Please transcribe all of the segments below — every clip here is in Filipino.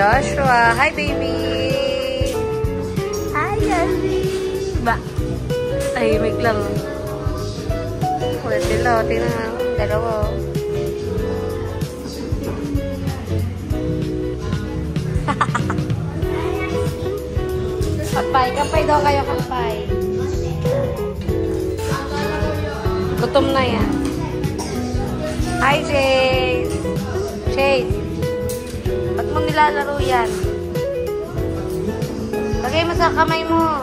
Joshua. Hi, baby! Hi, baby! Ba? Tahimik lang. Wala sila. Tingnan nga. Dalawa. Kampay. Kampay daw kayo, kampay. Gutom na yan. Hi, Chase! Chase! Ba't mo nilalaro yan? Lagay mo sa kamay mo.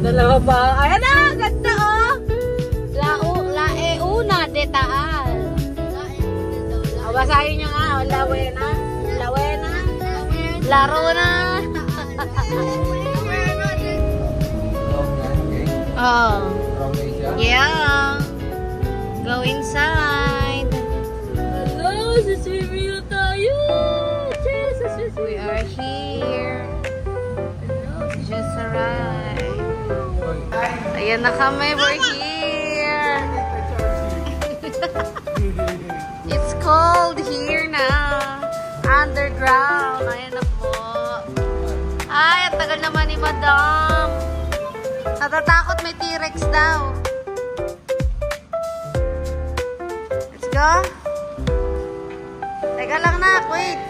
Dalawa ba? Ayan na! Ganda oh! Una de taal. Basahin nyo nga. Lawena. Lawena. Laro na. Oh. Yeah. Go inside. Hello, saswimming na tayo. We are here. Just arrived. Ayan na kami. We're here. It's cold here na. Underground. Ayan na po. Ay, ang tagal naman ni Madam. Natatakot, may T-Rex daw. Let's go. Teka lang na, wait.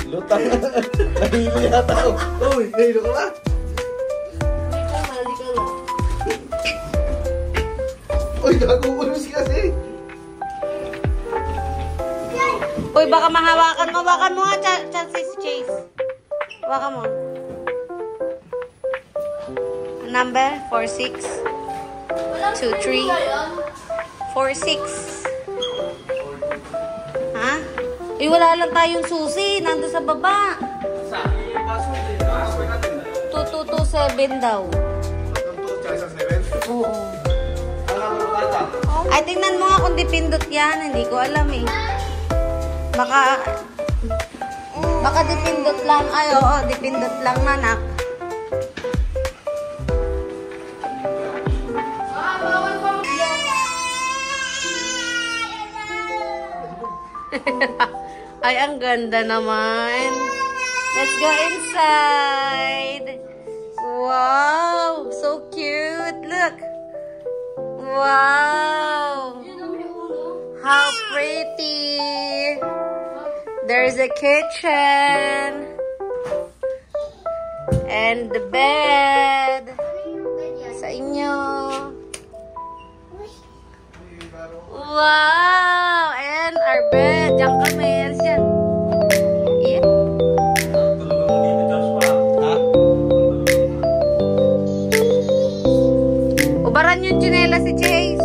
Lutang. Nahilo yata ako. Uy, nahilo ka ba? Uy, nag-uulos kasi. Uy, baka mahawakan mo. Hawakan mo nga, chances, Chase. Hawakan mo. Number? 46 23 46. Ha? Eh, wala lang tayong susi. Nandun sa baba. 2227 daw. Oo. Ay, tingnan mo nga kung dipindot yan. Hindi ko alam eh. Baka dipindot lang. Ay, oo, dipindot lang, nanak. Ay, ang ganda naman. Let's go inside. Wow, so cute. Look. Wow. How pretty. There's a kitchen. And the bed. Sa inyo. Wow. And our bed. Diyan kami. Yan. Yeah. Ubaran yung tsinela si Chase.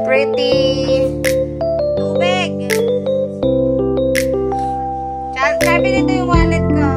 Pretty. Tubig. Sabi nito yung wallet ko.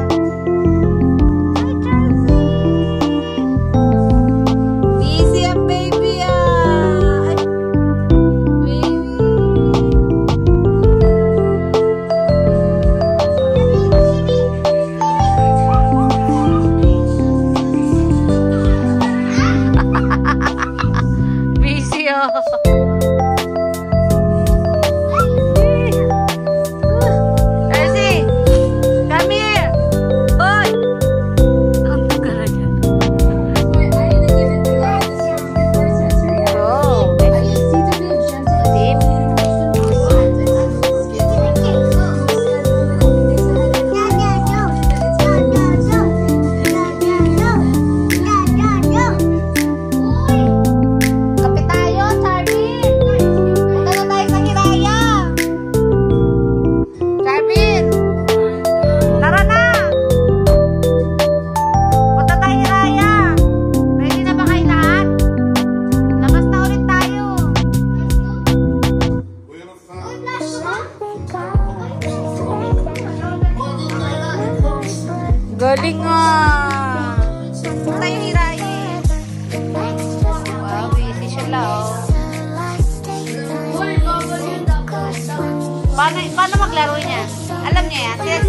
Paano maglaro niya? Alam niya yan?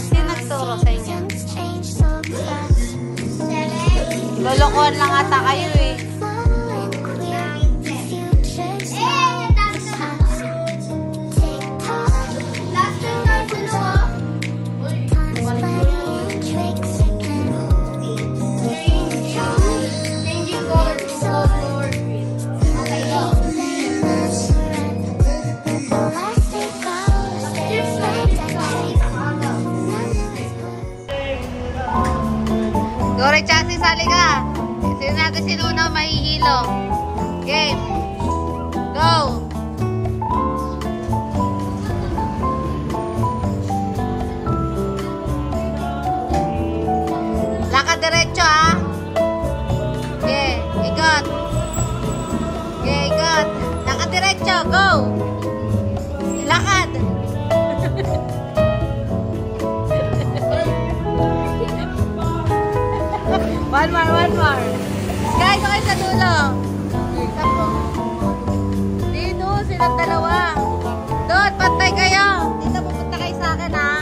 Sino nagturo sa inyo? Lolokohan lang ata kayo eh. Gore Chassis, sali ka. Sino natin sinuna mahihilo? Game. Go. Lakad diretso ha. Okay, ikot. Okay, ikot. Lakad diretso, go. Lakad. One more. Sky, sakay sa dulo. Dito, silang dalawa. Doon, pantay kayo. Dito, pupunta kayo sa akin, ha?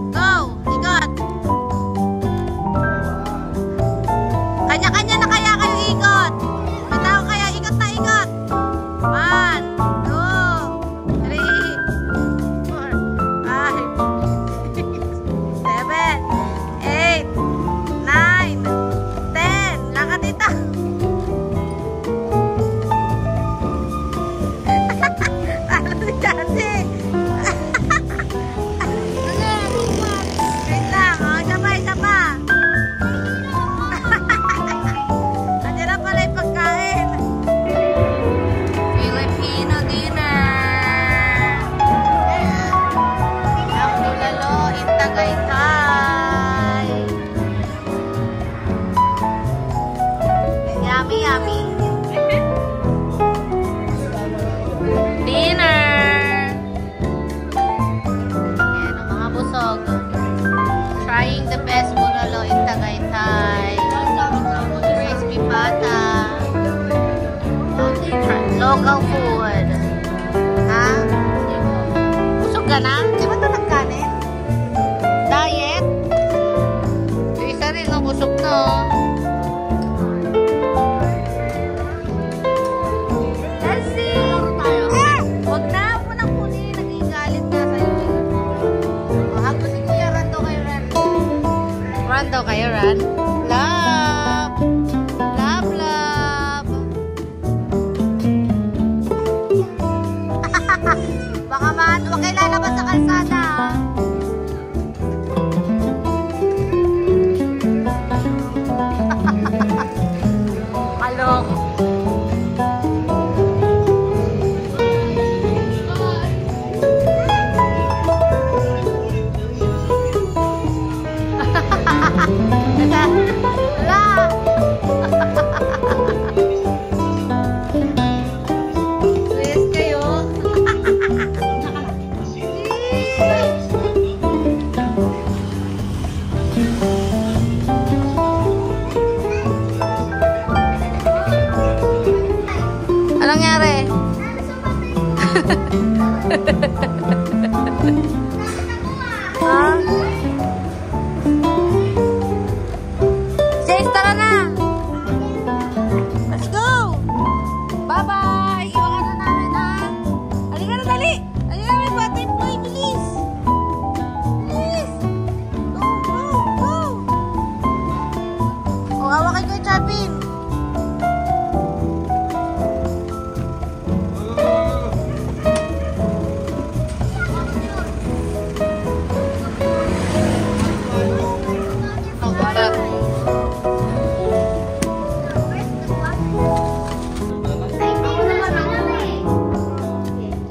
Go, ikot. Kanya-kanya na kaya kayo ikot. Bitaw kaya, ikot na ikot. 1, 2, 3, 4, 5, 6, 7, 8, 9, 10. Lakad dito. Ano si Chasi? Wait lang. O, isa pa. Nandiyan na pala yung pagkain. Filipino dinner. Ang bulalo in Tagaytay. Yummy, yummy. Dinner. Yan ang mga busog. Trying the best bulalo in Tagaytay. Crispy pata. Local food. Ha? Busog ka na? Di ba ito nagkanin? Diet? Yung isa rin ang busog na. Huwag na, huwag mo nang kunin. Nagigalit na sa'yo. Hagpo si Kuya, run daw kayo, run. Run daw kayo, run. Love! Love, love! Baka huwag kayo lalabas sa kalsada, ha? Kalok. Wala. Please kayo. Anong nangyari? Ha? Jace, tara na! Let's go! Bye-bye! Iwan ka na namin, ha? Halika na, dali! Halika na, may battery boy! Bilis! Bilis! Go, go, go! O, hawakan ko yung Chapin!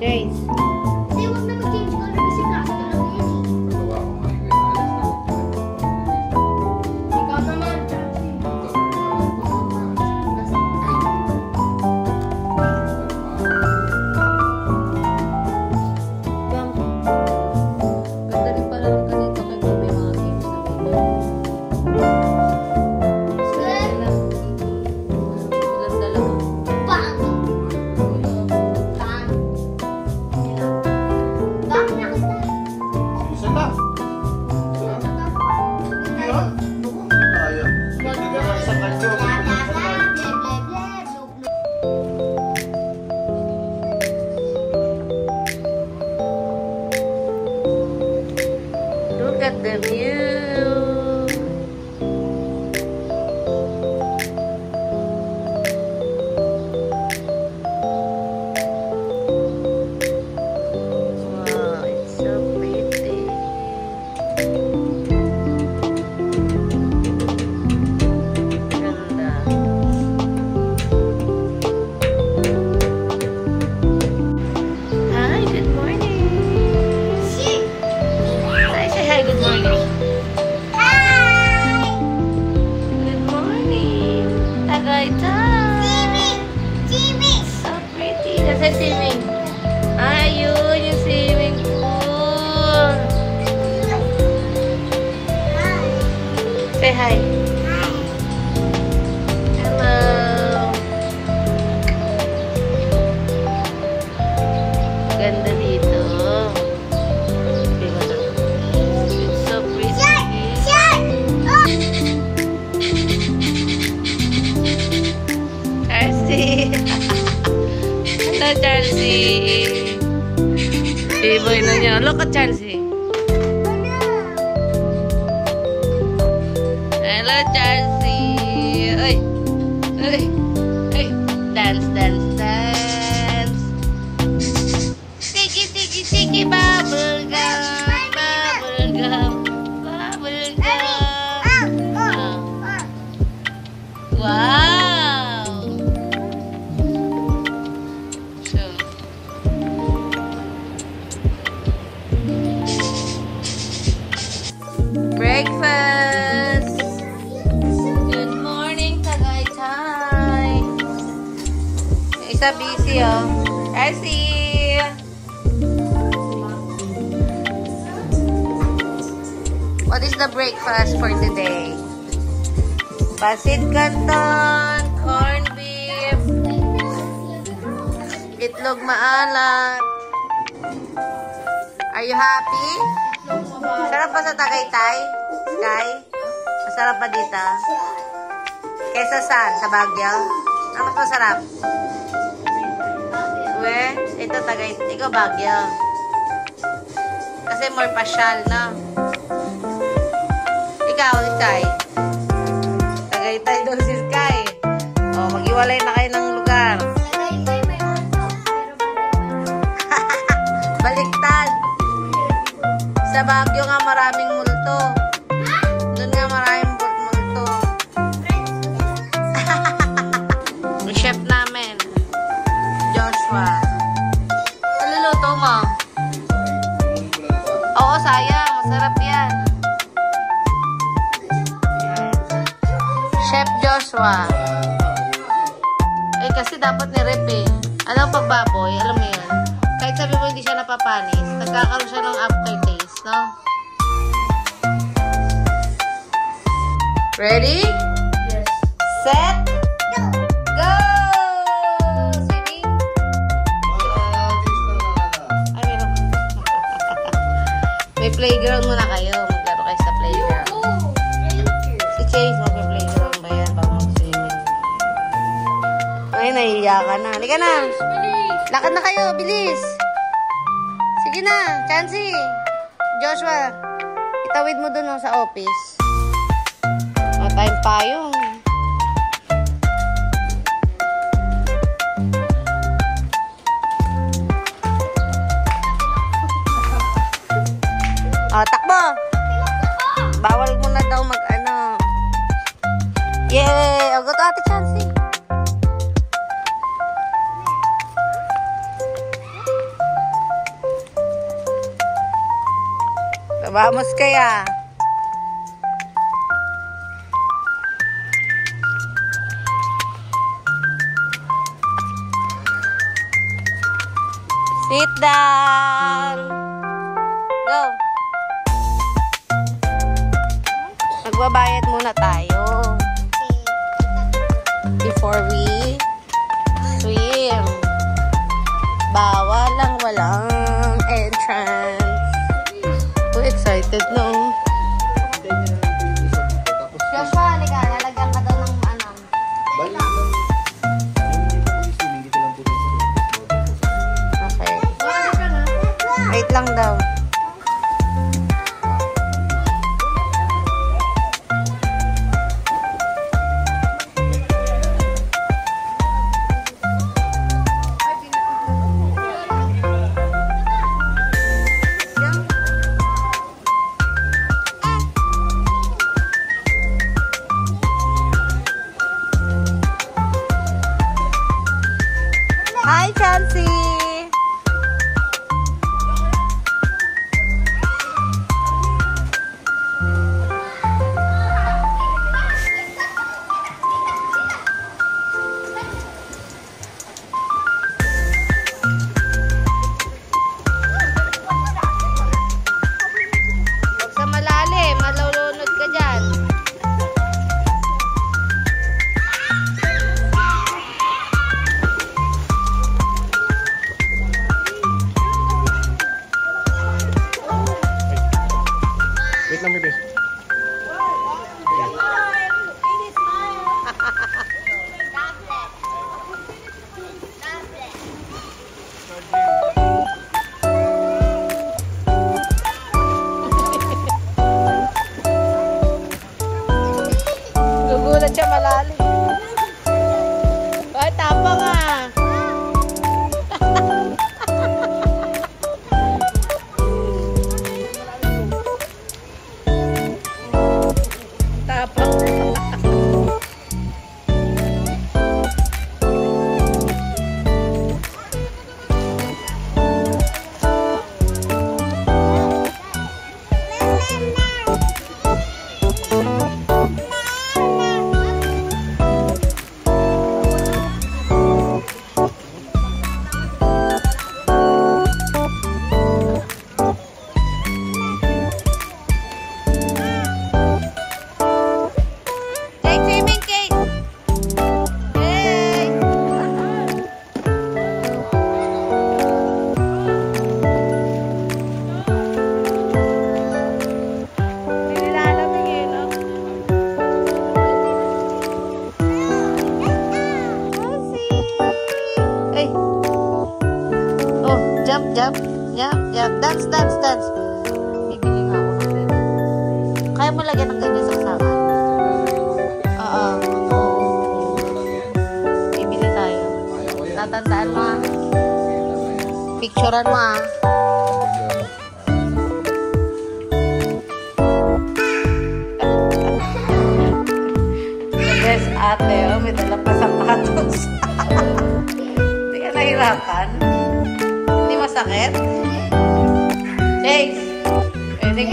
Jace. Hindi, huwag na mag-change color kasi plastic lang yun eh. Ikaw naman, Chelsea. Tagaytay. So pretty. Nasa swimming. Ayun, yung swimming pool. Say hi. Hello. Ganda dito. It's so pretty. Chelsea. Hello, Chelsea. Iboy na niya. Look at Chelsea. Hello, Chelsea. Ay. Ay. Ay. Dance, dance, dance. Tiki, tiki, tiki, bubble gum. Bubble gum. Bubble gum. Wow. So. Breakfast. Good morning, Tagaytay. Yung isa busy, oh. Elsie. What is the breakfast for today? Pasit canton, corned beef, itlog maalat. Are you happy? Sarap ba sa Tagaytay? Sky? Masarap ba dito? Kesa saan? Sa Baguio? Ano mas masarap? We? Ito Tagaytay. Ikaw Baguio. Kasi more pasyal, no? Ikaw, Sky. Tagaytay daw si Sky. O, mag-iwalay na kayo ng lugar. Baliktad. Sa Baguio nga maraming multo. Doon nga maraming multo. Yung chef namin, Joshua. Naluluto mo? Oo, sayang. Masarap yan. Chef Joshua. Eh, kasi dapat ni-rep eh. Alam pagbaboy, alam mo yun. Kahit sabi mo hindi siya napapanis, nagkakaroon siya ng aftertaste, no? Ready? Yes. Set? Go! Swimming? Ay, meron. May playground muna kayo. Maglaro kayo sa playground. Si Chase, mag-playground ba yan? Bago mag-swimming. Ay, nahihiya ka na. Halika na. Lakad na kayo. Bilis. Sige na. Chansey. Joshua. Itawid mo dun sa office. Time pa yun. Takbo. Bawal mo na daw mag-ano. Yay! Go to Ate Chansey. Vamos kaya. Sit down. Go. Magbabayad muna tayo before we swim. Bawal lang, walang entrance. Too excited, no? Joshua, halika. Lalagyan ka daw ng ano. Okay. Wait lang daw. Hi, Chansey! galing. Ay, tapa nga. Tapa. Jump. Dance. Bibili nga ako ng ganyan. Kaya mo lagyan ng ganyan sa usapan? Oo. Bibili tayo. Tatandaan mo ah. Picturean mo ah. The best ate, oh. May dalang pa sapatos. Hindi ka nahirapan? Masakit? Chase! Pwede.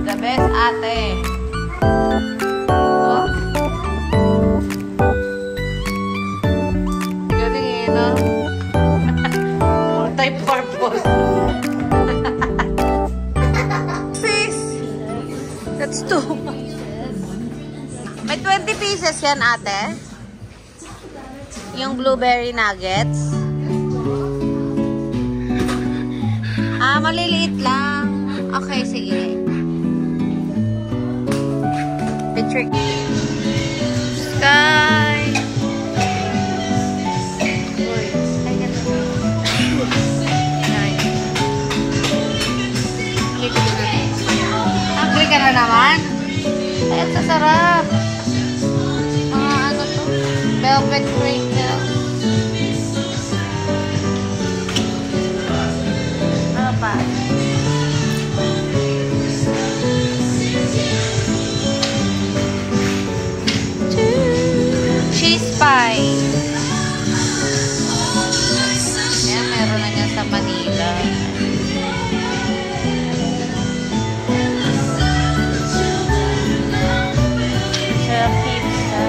The best ate. Oh. Galing eh, no? Multi-purpose. Sis! That's too much. May 20 pieces yan, ate. Yung blueberry nuggets. Maliliit lang. Okay, sige. Picture. Sky. Uy. Hungry ka na naman? Ay, ang sasarap. Velvet crinkle. Ano pa? Cheese pie. Ayan, meron na niya sa Manila. Sarap pizza.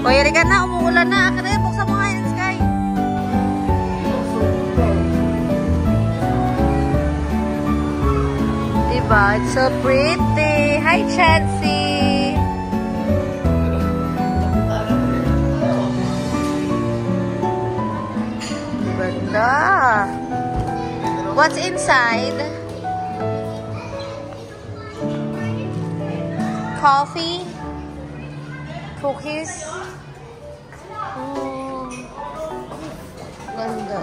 Hoy, Riga na, umuulan na. Akin buksan mo nga yan, Sky. Diba? It's so pretty. Hi, Chansey. Ganda. What's inside? Coffee? Cookies? Ganda.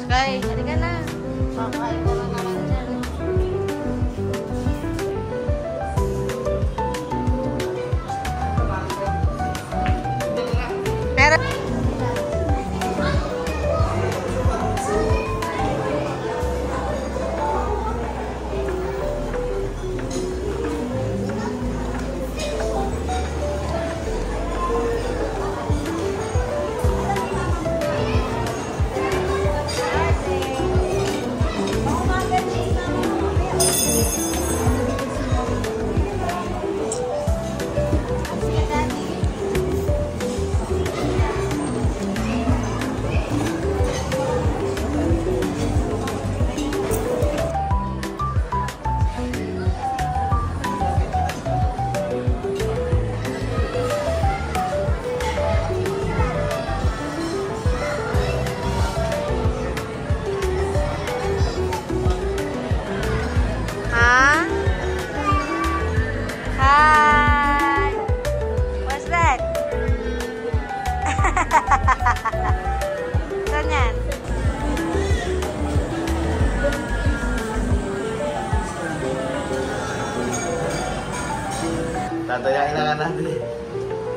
Sky, halika na. Makain ko na naman dyan. Pero Tatayain na nga natin.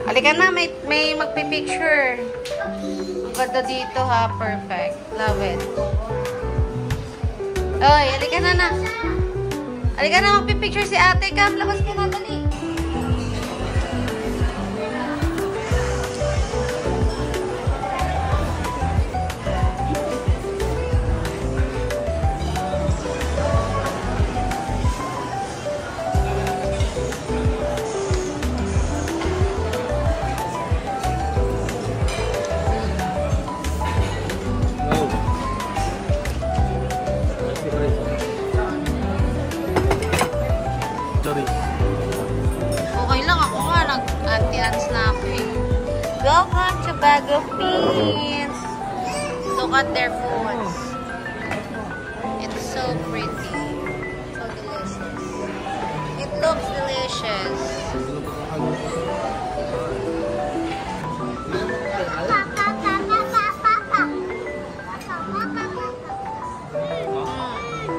Halika na, may magpipicture. Ang ganda dito ha, perfect. Love it. Oy, halika na na. Halika na, magpipicture si ate. Kam, labas ka na, dali. Sorry. Okay lang, ako nga, nag-anti-ans na ako eh. Welcome to Bag of Beans. Look at their foods. It's so pretty. So delicious. It looks delicious.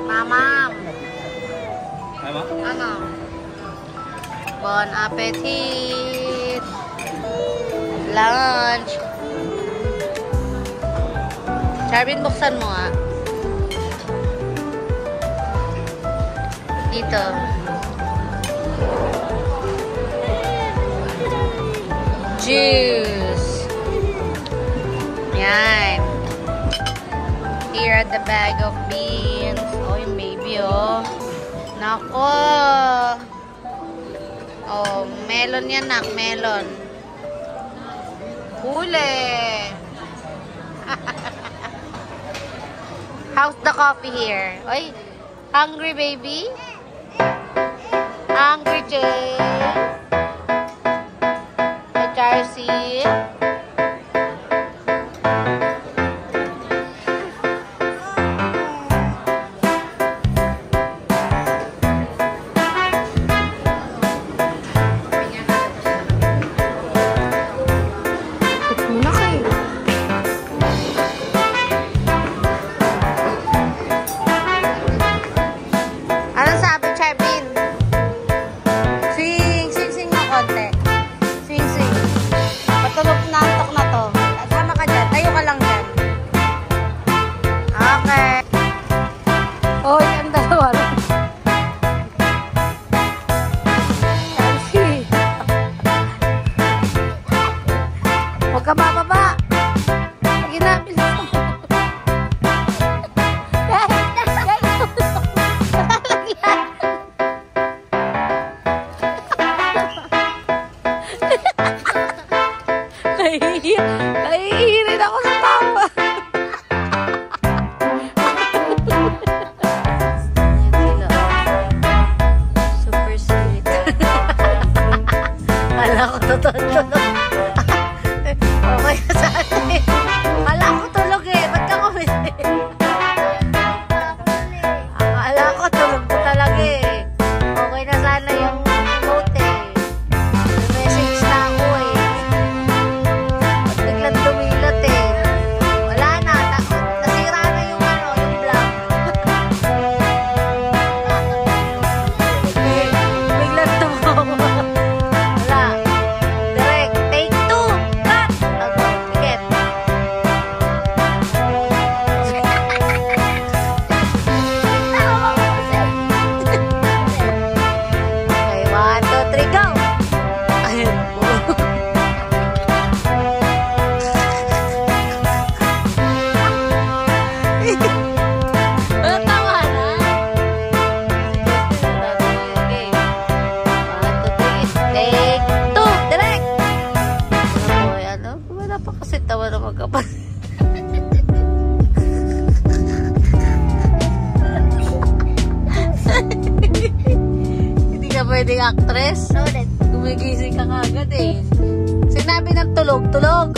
Mama. Ano? Bon appetit! Lunch! Charvin, buksan mo nga. Dito. Juice! Yan. Here at the Bag of Beans. Oh, yung baby, oh. Nako! Oh, melon yan, nak. Melon. Huli! How's the coffee here? Oy, hungry baby? Hungry Jay? Hey, Charcy? Huwag ka bababa. Sige na, bilis mo. Nahihirin ako sa tapa. Super sweet. Kala ko totoo. Okay na sa atin. Kala ko tulog eh. Ba't ka kumili? Kala ko tulog mo talaga eh. Okay na sana yung note eh. May message na ako eh. Ba't biglang dumilat eh. Wala na. Nasira na yung ano, yung vlog. Biglang tumawa. Wala. Direct. Take 2. Cut. Ticket. Okay, 1, 2, 3, go! Ayun po. Ano tawa na? Okay. 1, 2, 3, take 2, direct! Boy, ano? Wala pa kasi tawa na magkapatid. Hindi ka pwedeng actress. Gumigising ka kagad eh. Sinabi ng tulog, tulog.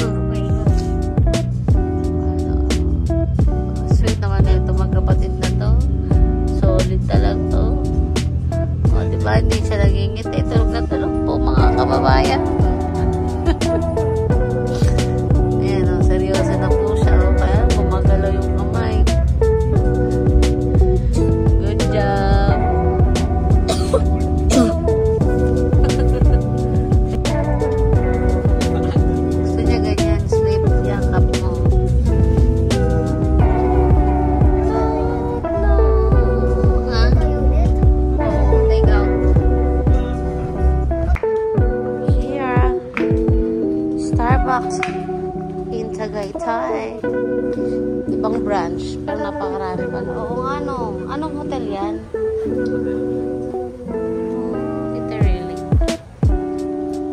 Sweet naman na ito magkapatid na to. Solid talaga to. O, diba? Hindi siya nagingit eh. Tulog na tulog po mga kababayan. Ayan o, seryoso na po siya. O, kaya gumagalaw yung kamay. Good job. Thai. Ibang branch. Pero napakarami pala. Oo nga, no. Anong hotel yan? Literally.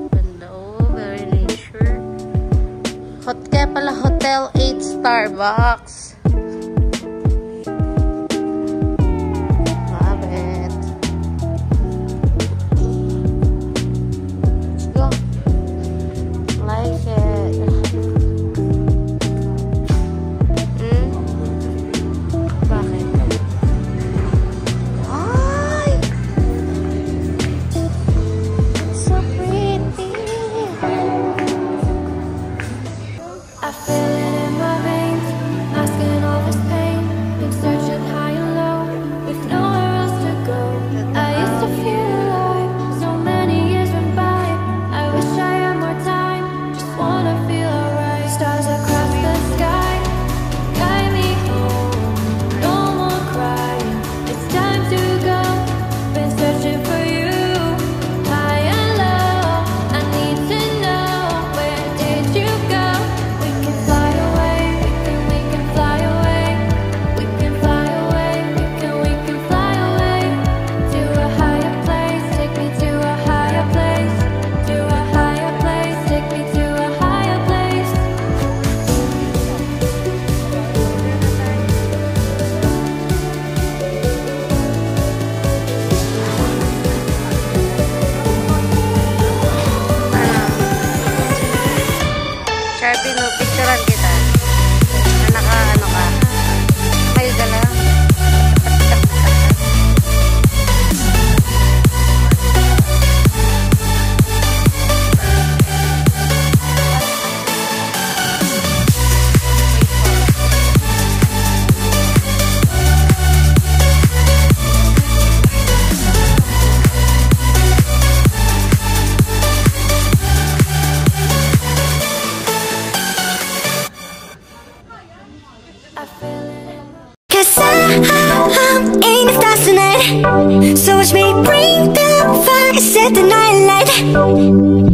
Ganda. Oh, very nature. Kaya pala Hotel 8 Starbucks. Love it. Let's go. Like it. Bakit? Ay! So pretty. I feel it in my veins, masking all this pain, been searching high and low, with nowhere else to go. I used to feel alive, so many years went by. I wish I had more time, just wanna feel alright. Stars across the sky, guide me home, no more crying, it's time to go. Been searching for you, high and low, I need to know, where did you go? We can fly away, we can fly away, we can fly away, we can fly away to a higher place. Take me to a higher place, to a higher place. Take me to a higher place. Sharpie, no, picturean kita. Na naka-ano ka. Smile ka lang. I feel it. 'Cause I'm in a fascinated. So watch me bring the fire, set the night light.